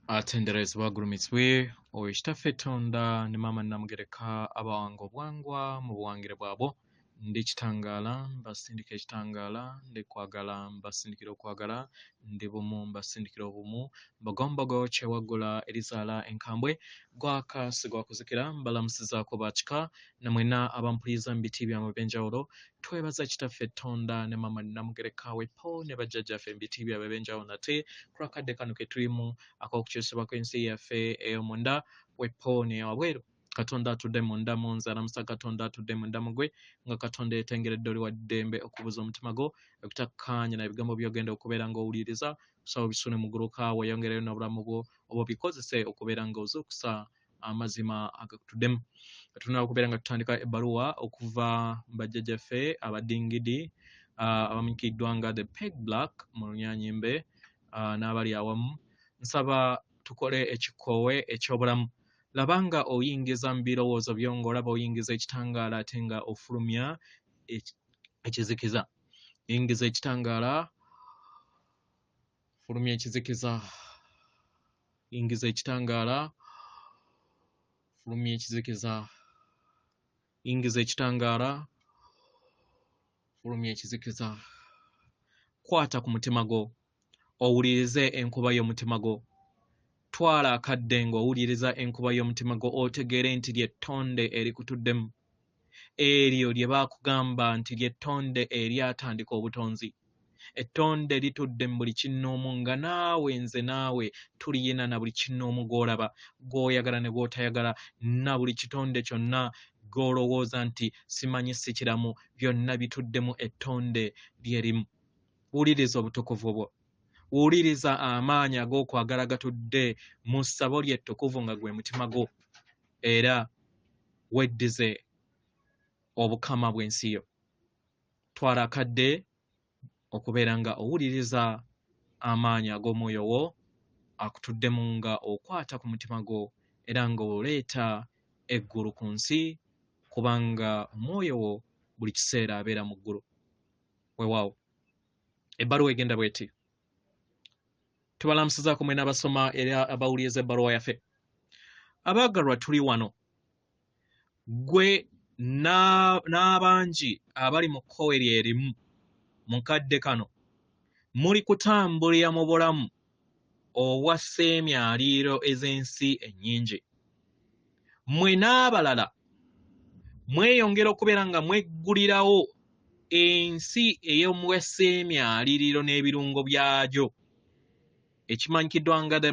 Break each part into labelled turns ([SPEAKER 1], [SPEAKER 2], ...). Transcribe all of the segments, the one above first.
[SPEAKER 1] atenderezebwa gulumizibwe oyo kitaffe Katonda ne maama Namugereka abawanga obuwangwa mu buwangire bwabwo ndi kitangaala mbasindika ekitangaala ndi kwagala mbasindikira okwagala ndi bumu mbasindikira obumu mbagombogo kyewaggula erizaala enkambwe gwaka sigwakuzikira mbalamusizaako bakika namwena abampuliriza mu biti byammwe ebyenjawulo twebaza kitaffe Katonda ne maama Namugereka wepo ne bajjajjaffe mu biti byabwe ebyenjawulo nate kulwakadde kano ke tulimu ak'okukyusibwa kw'ensi yaffe ey'omunda wepo n'eyawabweru Katonda atudde munda munze alamusa Katonda atudde munda mugwe nga Katonda yetengeredde oli wa ddembe okubuza omutima gwo okutakkaanya n'ebigambo by'ogenda okubeera ng'owuliriza kusaba bisune mu ggulu kaawe yongereyo n'obulamu bwo oba bikozese okubeera ng'ozuukusa amazima agakutuddemu. Tunala okubeera nga tutandika ebbaluwa okuva mu bajjajjaffe Abadingiddi abamanyikiddwa nga the Peg Black mu Lunyanyimbe n'abali awamu nsaba tukole ekikoowe eky'obulamu. Labanga oyingiza mu birowoozo byo ng'olaba oyingiza ekitangaala ate nga ofulumya ekizikiza. Yingiza ekitangaala, fulumya ekizikiza. Yingiza ekitangaala, fulumya ekizikiza. Yingiza ekitangaala, fulumya ekizikiza. Kwata ku mutima gwo, owulirize enkuba y'omutima gwo. Twala akadde ng'owuliriza enkuba y'omutima gwo otegeere nti ly'ettonde erikutuddemu. Eryo lye baakugamba nti ly'ettonde eryatandika obutonzi. Ettonde litudde mu buli kinnoomu nga naawe nze naawe tuliyina na buli kinnoomu gw'olaba, gw'oyagala ne gw'otayagala, na buli kitonde kyonna gw'olowooza nti simanyi si kiramu, byonna bituddemu ettonde lyerimu. Wuliriza obutukuvu bwo. Wuliriza amaanyi ag'okwagala gatudde mu ssabo ly'ettukuvu nga gwe mutima gwo, era weddize obukama bw'ensi yo. Twala akadde okubeera nga owuliriza amaanyi ag'omwoyo wo akutuddemu nga okwata ku mutima gwo era ng'oleeta eggulu ku nsi kubanga omwoyo wo buli kiseera abeera mu ggulu. Weewaawo. Ebbaluwa egenda bw'eti. Tubalamusizaako mwena abasoma era abawuliriza ebbaluwa yaffe. Abaagalwa tuli wano. Gwe n'abangi abali mu kkowe lyerimu mu kadde kano muli kutambulira mu bulamu obwassa emyaliiro ez'ensi ennyingi. Mmwe n'abalala mweyongera okubeera nga mweggulirawo ensi ey'omuwassa emyaliriro n'ebirungo byagyo. Ekimanyikiddwa nga the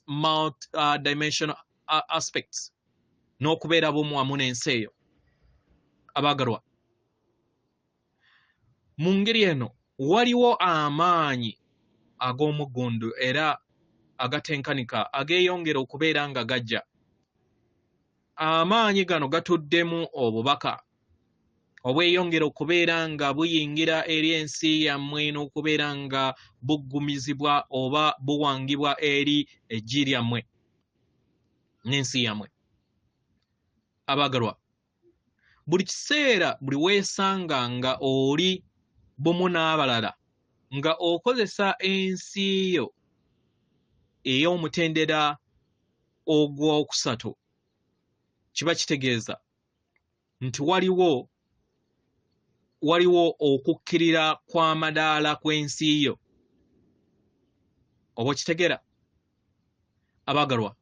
[SPEAKER 1] multi-dimensional aspects n'okubeera bumu wamu n'ensi eyo. Abaagalwa, mu ngeri eno waliwo amaanyi ag'omuggundu era agatenkanika ageeyongera okubeera nga gajja. Amaanyi gano gatuddemu obubaka obweyongera okubeera nga buyingira eri ensi yammwe n'okubeera nga buggumizibwa oba buwangibwa eri eggi lyammwe n'ensi yammwe. Abaagalwa, buli kiseera buli weesanga nga oli bumu n'abalala nga okozesa ensi yo ey'omutendera ogwokusatu, kiba kitegeeza nti waliwo okukkirira kw'amadaala kw'ensi yo. Oba okitegeera? Abaagalwa,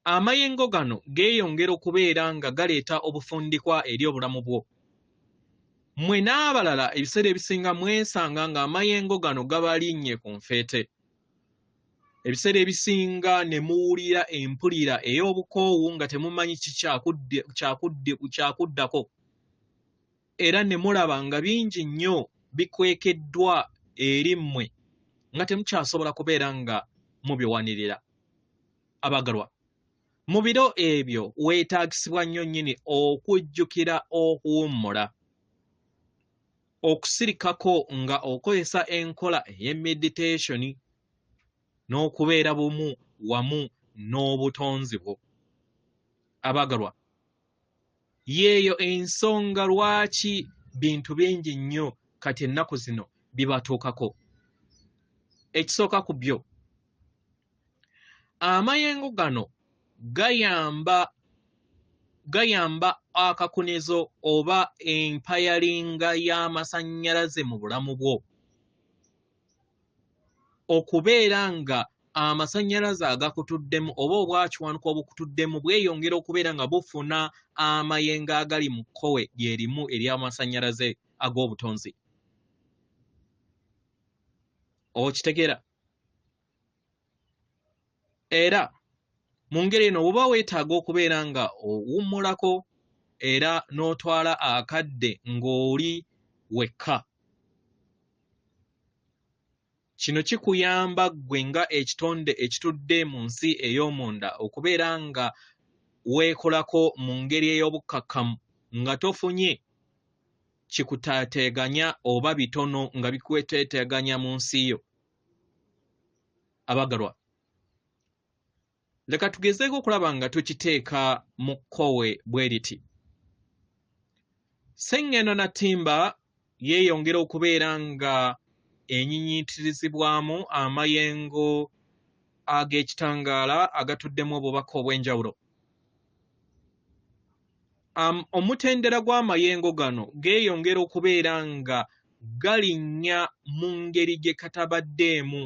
[SPEAKER 1] amayengo gano geeyongera okubeera nga galeeta obufundikwa eri obulamu bwo. Mmwe n'abalala ebiseera ebisinga mwesanga nga amayengo gano gabalinnye ku nfeete. Ebiseera ebisinga ne muwulira empulira ey'obukoowu nga temumanyi kyakuddako. Era ne mulaba nga bingi nnyo bikwekeddwa eri mmwe nga temukyasobola kubeera nga mubiwanirira. Abaagalwa, mu biro ebyo weetaagisibwa nnyo nnyini okujjukira okuwummula, okusirikako nga okozesa enkola ey'emeditation n'okubeera bumu wamu n'obutonzi bwo. Abaagalwa, yeeyo ensonga lwaki bintu bingi nnyo kati ennaku zino bibatuukako. Ekisooka ku byo, amayengo gano gayamba akakunizo oba empayalinga y'amasannyalaze mu bulamu bwo okubeera nga amasannyalaze agakutuddemu oba obwakiwanuka obukutuddemu bweyongera okubeera nga bufuna amayengo agali mu kkowe lyerimu ery'amasannyalaze ag'obutonzi. Okitegeera? Era mu ngeri eno bw'oba weetaaga okubeera nga owummulako era n'otwala akadde ng'oli wekka, kino kikuyamba ggwe nga ekitonde ekitudde mu nsi ey'omunda okubeera nga weekolako mu ngeri ey'obukkakkamu nga tofunye kikutaateeganya oba bitono nga bikweteeteeganya mu nsi yo. Abagalwa, leka tugezeeko okulaba nga tukiteeka mu kkowe bwe riti. Sseŋŋendo na ttimba yeeyongera okubeera nga enyinyiitirizibwamu amayengo ag'ekitangaala agatuddemu obubaka obw'enjawulo. Omutendera gw'amayengo gano geeyongera okubeera nga galinnya mu ngeri gye katabaddeemu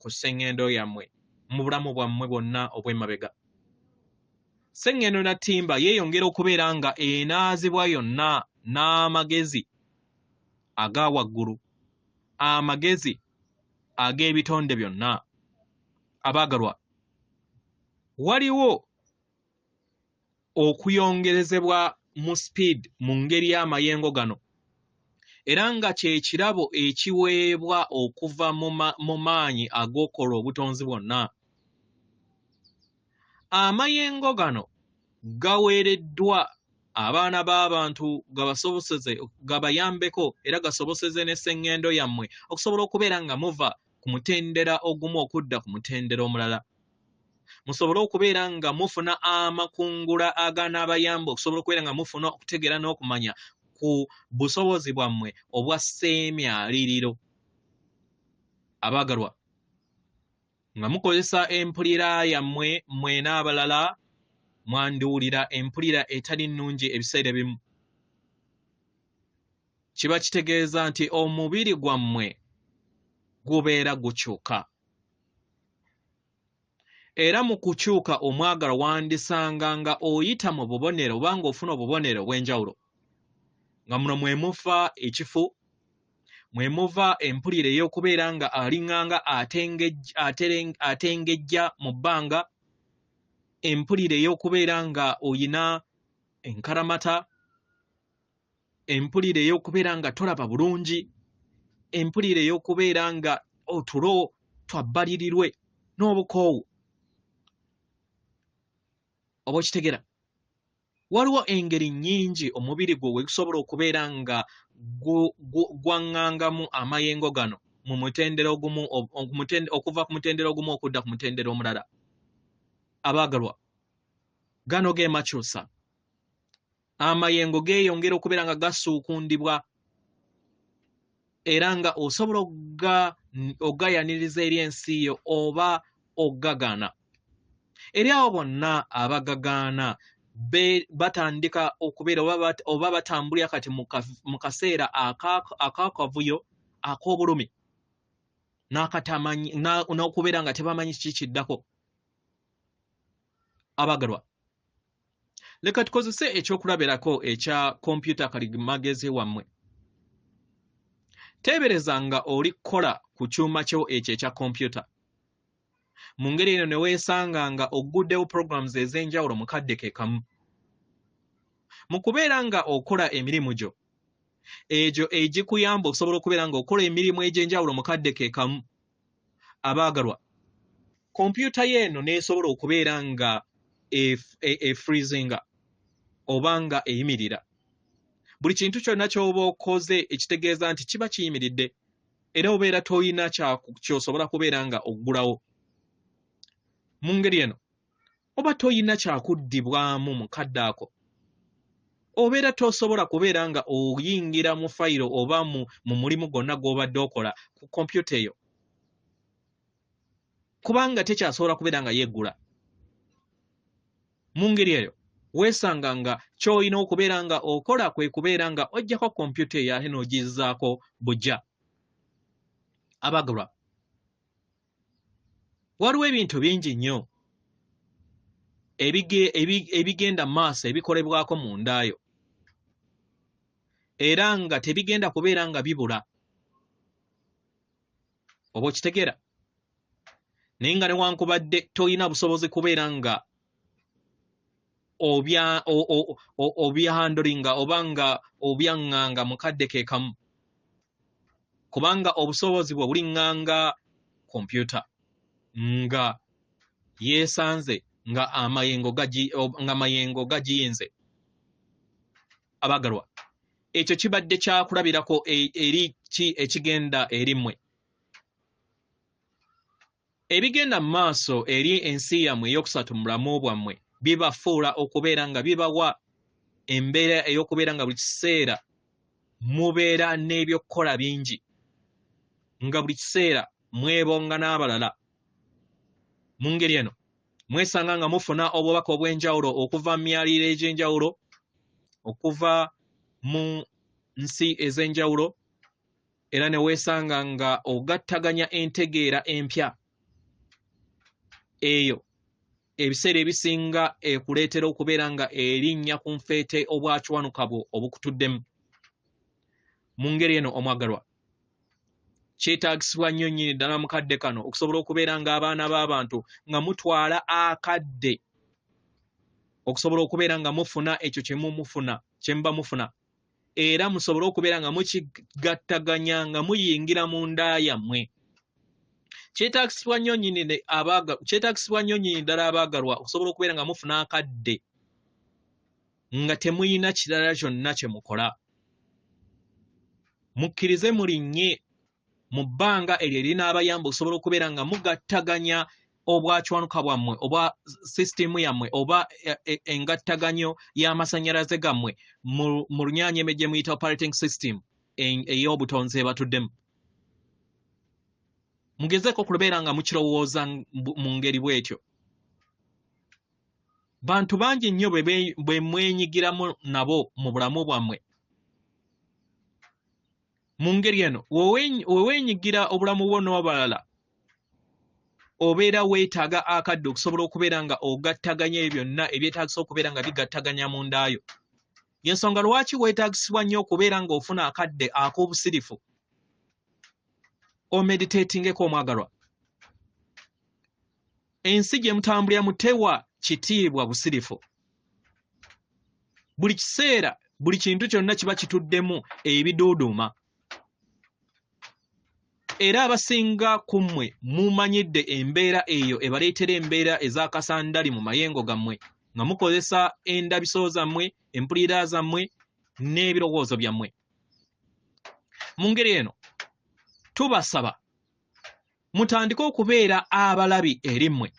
[SPEAKER 1] ku sseŋŋendo yammwe mu bulamu bwammwe bwonna obw'emabega. Sseŋŋendo na ttimba yeeyongera okubeera nga enaazibwa yonna n'amagezi aga waggulu, amagezi ag'ebitonde byonna. Abaagalwa, waliwo okuyongerezebwa mu speed mu ngeri y'amayengo gano era nga kye kirabo ekiweebwa okuva mu maanyi ag'okola obutonzi bwonna. Amayengo gano gaweereddwa abaana b'abantu gabayambeko era gasoboseze n'esseŋŋendo yammwe okusobola okubeera nga muva ku mutendera ogumu okudda ku mutendera omulala. Musobole okubeera nga mufuna amakungula aganaabayamba okusobola okubeera nga mufuna okutegeera n'okumanya ku busobozi bwammwe obwa sseemyaliriro. Abaagalwa, nga mukozesa empulira yammwe mmwe n'abalala mwandiwulira empulira etali nnungi ebiseera ebimu. Kiba kitegeeza nti omubiri gwammwe gubeera gukyuka. Era mu kukyuka omwagala wandisanga nga oyita mu bubonero oba ng'ofuna obubonero obw'enjawulo. Nga muno mwe muva ekifu, mwe muva empulira ey'okubeera nga alinganga atengejja mu bbanga, empulira ey'okubeera nga oyina enkalamata, empulira ey'okubeera nga tolaba bulungi, empulira ey'okubeera nga otulo twabbalirirwe n'obukoowu. Oba okitegeera? Waliwo engeri nnyingi omubiri gwo we gusobola okubeera nga gwaŋŋangamu amayengo gano mu mutendera ogumu okuva ku mutendera ogumu okudda ku mutendera omulala. Abaagalwa, gano ge makyusa. Amayengo geeyongera okubeera nga gasuukundibwa era nga osobola ogayaniriza eri ensi yo oba ogagaana. Eri abo bonna abagagaana batandika okubeera oba batambulira kati mu kaseera ak'akavuyo ak'obulumi n'okubeera nga tebamanyi kiki kiddako. Abaagalwa, leka tukozese ekyokulabirako ekya kompyuta kalimagezi wammwe. Teebereza nga oli kukola ku kyuma kyo ekyo ekya kompyuta. Mu ngeri eno ne weesanga nga ogguddewo programs ez'enjawulo mu kadde ke kamu. Mu kubeera nga okola emirimu gyo, egyo egikuyamba okusobola okubeera nga okola emirimu egy'enjawulo mu kadde ke kamu. Abaagalwa, kompyuta y'eno n'esobola okubeera nga efreezinga oba nga eyimirira. Buli kintu kyonna ky'oba okoze ekitegeeza nti kiba kiyimiridde era obeera toyina ky'osobola kubeera nga oggulawo. Mu ngeri eno oba toyina kyakuddibwamu mu kadde ako, obeera tosobola kubeera nga oyingira mu fayiro oba mu mulimu gwonna gw'obadde okola ku kompyuta eyo. kubanga tekyasobola kubeera nga yeggula. Mu ngeri eyo weesanga nga ky'olina okubeera nga okola kwe kubeera nga ojjako kompyuta eyo ate n'ogizzaako bujja. Abagalwa, waliwo ebintu bingi nnyo ebigenda mu maaso ebikolebwako mu ndaayo era nga tebigenda kubeera nga bibula. Oba okitegeera? Naye nga newankubadde tolina busobozi kubeera nga obyahandolinga oba nga obyaŋŋanga mu kadde ke kamu, kubanga obusobozi bwe buliŋŋanga kompyuta nga yeesanze nga amayengo gagiyinze. Abagalwa, ekyo kibadde kyakulabirako eri ki ekigenda eri mmwe. Ebigenda mu maaso eri ensi yammwe ey'okusatu mu bulamu bwammwe bibafuula okubeera nga bibawa embeera ey'okubeera nga buli kiseera mubeera n'ebyokukola bingi, nga buli kiseera mwebonga n'abalala. Mu ngeri eno mwesanga nga mufuna obubaka obw'enjawulo okuva mu myaliriro egy'enjawulo, okuva mu nsi ez'enjawulo, era ne weesanga nga ogattaganya entegeera empya eyo ebiseera ebisinga ekuleetera okubeera nga erinnya ku nfeete obwakiwanuka bwo obukutuddemu. Mu ngeri eno omwagalwa, kyetaagisibwa nnyo nnyini ddala mu kadde kano okusobola okubeera ng'abaana b'abantu nga mutwala akadde okusobola okubeera nga mufuna ekyo kye muba mufuna, era musobole okubeera nga mukigattaganya nga muyingira mu nda yammwe. Kyetaagisibwa nnyo nnyini ddala abaagalwa okusobola okubeera nga mufuna akadde nga temuyina kirala kyonna kye mukola. Mukkirize mulinnye mu bbanga eryo erinaabayamba okusobola okubeera nga mugattaganya obwakiwanuka bwammwe oba sisitimu yammwe oba engattaganyo y'amasannyalaze gammwe mu lunyaanyeme gye muyita operating system ey'obutonzi ebatuddemu. Mugezeeko okubeera nga mukirowooza mu ngeri bw'etyo. Bantu bangi nnyo bwe mwenyigiramu nabo mu bulamu bwammwe. Mu ngeri eno weweenyigira obulamu bwo n'obalala obeera weetaaga akadde okusobola okubeera nga ogattaganya ebyo byonna ebyetaagisa okubeera nga bigattaganya mu ndaayo. Y'ensonga lwaki weetaagisibwa nnyo okubeera ng'ofuna akadde ak'obusirifu. Omeditatingeko omwagalwa. Ensi gye mutambulira mutewa kitiibwa busirifu. Buli kiseera buli kintu kyonna kiba kituddemu ebiduuduuma. Era abasinga ku mmwe mumanyidde embeera eyo ebaleetera embeera ez'akasandali mu mayengo gammwe nga mukozesa endabiso zammwe, empulira zammwe n'ebirowoozo byammwe. Mu ngeri eno tubasaba mutandike okubeera abalabi eri mmwe.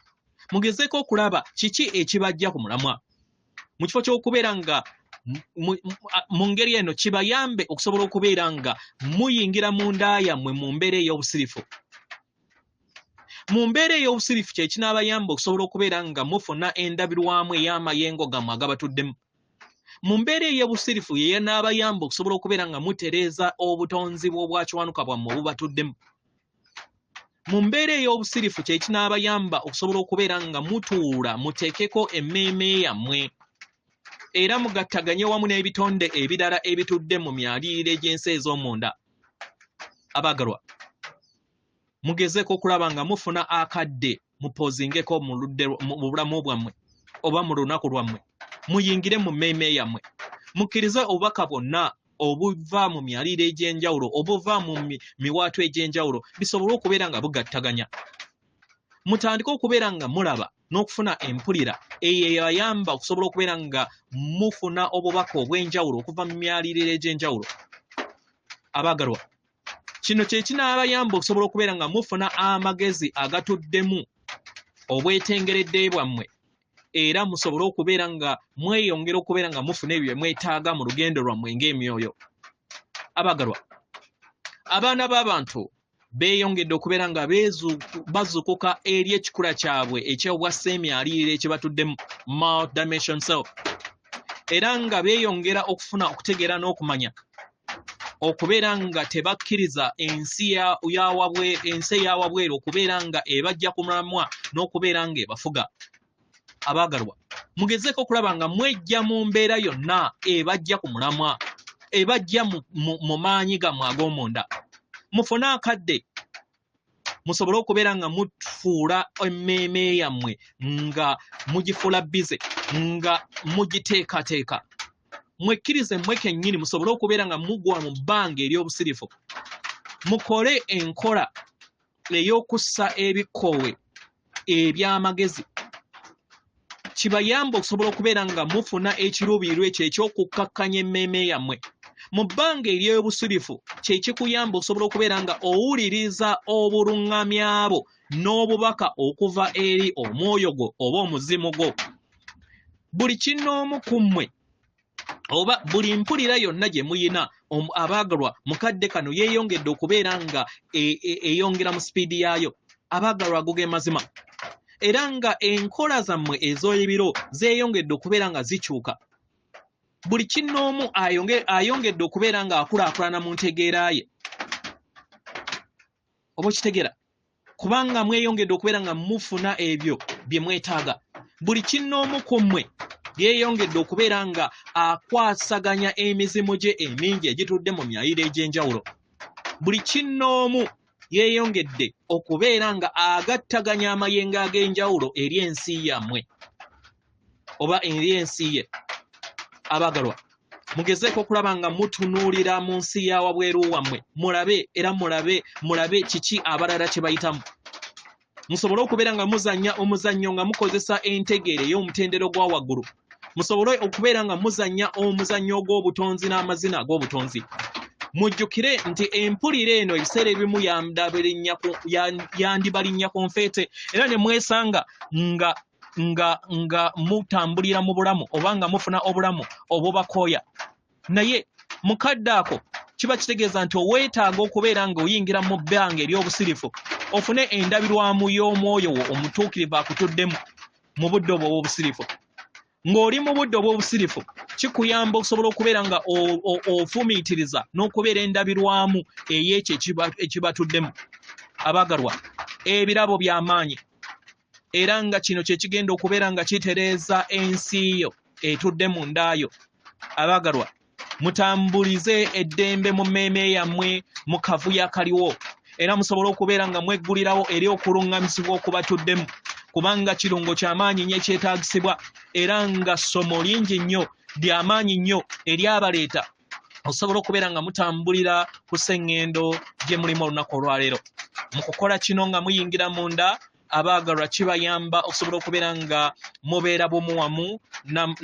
[SPEAKER 1] Mugezeeko okulaba kiki ekibajja ku mulamwa mu kifo ky'okubeera nga mu ngeri eno kibayambe okusobola okubeera nga muyingira mu nda yammwe mu mbeera ey'obusirifu. Mu mbeera ey'obusirifu kye kinaabayamba okusobola okubeera nga mufuna endabirwamu ey'amayengo gammwe agabatuddemu. Mu mbeera ey'obusirifu ye yanaabayamba okusobola okubeera nga mutereeza obutonzi bw'obwakiwanuka bwammwe obubatuddemu. Mu mbeera ey'obusirifu kye kinaabayamba okusobola okubeera nga mutuula muteekeko emmeeme yammwe era mugattaganye wamu n'ebitonde ebirala ebitudde mu myaliriro egy'ensi ez'omunda. Abaagalwa, mugezeeko okulaba nga mufuna akadde mupozingeko mu bulamu bwammwe oba mu lunaku lwammwe, muyingire mu mmeeme yammwe, mukkirize obubaka bwonna obuva mu myaliriro egy'enjawulo obuva mu miwaatu egy'enjawulo bisobole okubeera nga bugattaganya. Mutandike okubeera nga mulaba n'okufuna empulira eyo ebayamba okusobola okubeera nga mufuna obubaka obw'enjawulo okuva mu myaliriro egy'enjawulo. Abaagalwa, kino kye kinaabayamba okusobola okubeera nga mufuna amagezi agatuddemu obwetengeredde bwammwe era musobole okubeera nga mweyongera okubeera nga mufuna ebyo mwetaaga mu lugendo lwammwe ng'emyoyo. Abaagalwa, abaana b'abantu beeyongedde okubeera nga bazuukuka eri ekikula kyabwe eky'obwasseemyaliriro ekibatuddemu multidimension self, era nga beeyongera okufuna okutegeera n'okumanya okubeera nga tebakkiriza ensi eyawabweru okubeera nga ebajja ku mulamwa n'okubeera nga ebafuga. Abaagalwa, mugezeeko okulaba nga mwejja mu mbeera yonna ebajja ku mulamwa, ebajja mu maanyi gammwe ag'omunda. Mufune akadde musobole okubeera nga mufuula emmeeme yammwe nga mugifuula bize, nga mugiteekateeka. Mwekkirize mmwe kennyini musobole okubeera nga mugwa mu bbanga ery'obusirifu. Mukole enkola ey'okussa ebikoowe eby'amagezi. Kibayamba okusobola okubeera nga mufuna ekiruubirirwa ekyo eky'okukkakkanya emmeeme yammwe. Mu bbanga ery'obusirifu kye kikuyamba okusobola okubeera nga owuliriza obuluŋŋamya bwo n'obubaka okuva eri omwoyo gwo oba omuzimu gwo. Buli kinnoomu ku mmwe oba buli mpulira yonna gye muyina, abaagalwa, mukadde kano yeeyongedde okubeera nga eyongera mu sipiidi yaayo. Abaagalwa, ago ge mazima. Era nga enkola zammwe ez'ebiro zeeyongedde okubeera nga zikyuka. Buli kinnoomu ayongedde okubeera nga akulaakulana mu ntegeera ye. Oba okitegeera? Kubanga mweyongedde okubeera nga mufuna ebyo bye mwetaaga. Buli kinnoomu ku mmwe yeeyongedde okubeera nga akwasaganya emizimu gye emingi egitudde mu myayiro egy'enjawulo. Buli kinnoomu yeeyongedde okubeera nga agattaganya amayengo ag'enjawulo eri ensi yammwe oba eri ensi ye. Abaagalwa, mugezeeko okulaba nga mutunuulira mu nsi ya wabweru wammwe, mulabe era mulabe kiki abalala kye bayitamu. Musobole okubeera nga muzannya omuzannyo nga mukozesa entegeere ey'omutendero gwa waggulu. Musobole okubeera nga muzannya omuzannyo ogw'obutonzi n'amazina ag'obutonzi. Mujjukire nti empulira eno ebiseera ebimu yandibalinnya ku nfeete, era ne mwesanga nga mutambulira mu bulamu oba nga mufuna obulamu obubakooya. Naye mukadde ako kiba kitegeeza nti oweetaaga okubeera nga oyingira mu bbanga ery'obusirifu ofune endabirwamu y'omwoyo wo omutuukirivu akutuddemu mu budde obwo obw'obusirifu. Ng'oli mu budde obw'obusirifu kikuyamba okusobola okubeera nga ofumiitiriza n'okubeera endabirwamu ey'ekyo ekibatuddemu. Abaagalwa, ebirabo by'amaanyi, era nga kino kye kigenda okubeera nga kitereeza ensi yo etudde mu ndaayo. Abaagalwa, mutambulize eddembe mu mmeeme yammwe mu kavuyo akaliwo, era musobole okubeera nga mweggulirawo eri okuluŋŋamisibwa okubatuddemu, kubanga kirungo ky'amaanyi nnyo ekyetaagisibwa, era nga ssomo lingi nnyo ly'amaanyi nnyo eryabaleeta osobola okubeera nga mutambulira ku sseŋŋendo gye mulimu olunaku olwaleero. Mu kukola kino nga muyingira munda, abaagalwa, kibayamba okusobola okubeera nga mubeera bumu wamu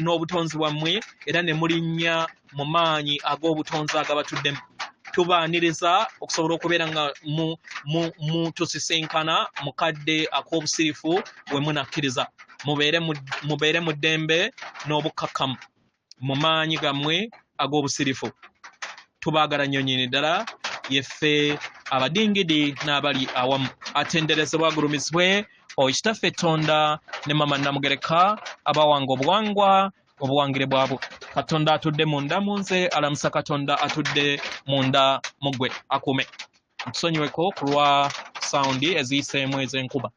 [SPEAKER 1] n'obutonzi bwammwe era ne mulinnya mu maanyi ag'obutonzi agabatuddemu. Tubaaniriza okusobola okubeera nga tusisinkana mu kadde ak'obusirifu bwe munakkiriza. Mubeere mu ddembe n'obukkakkamu mu maanyi gammwe ag'obusirifu. Tubaagala nnyo nnyini ddala, yeffe Abadingiddi n'abali awamu. Atenderezebwa agulumizibwe Ekitaffe Tonda ne Mama Namugereka abawanga obuwangwa obuwangire bwabwe. Katonda atudde munda mu nze, alamusa Katonda atudde munda mu ggwe akuume. Tusonyiweko ku lwa sawundi eziyiseemu ez'enkuba.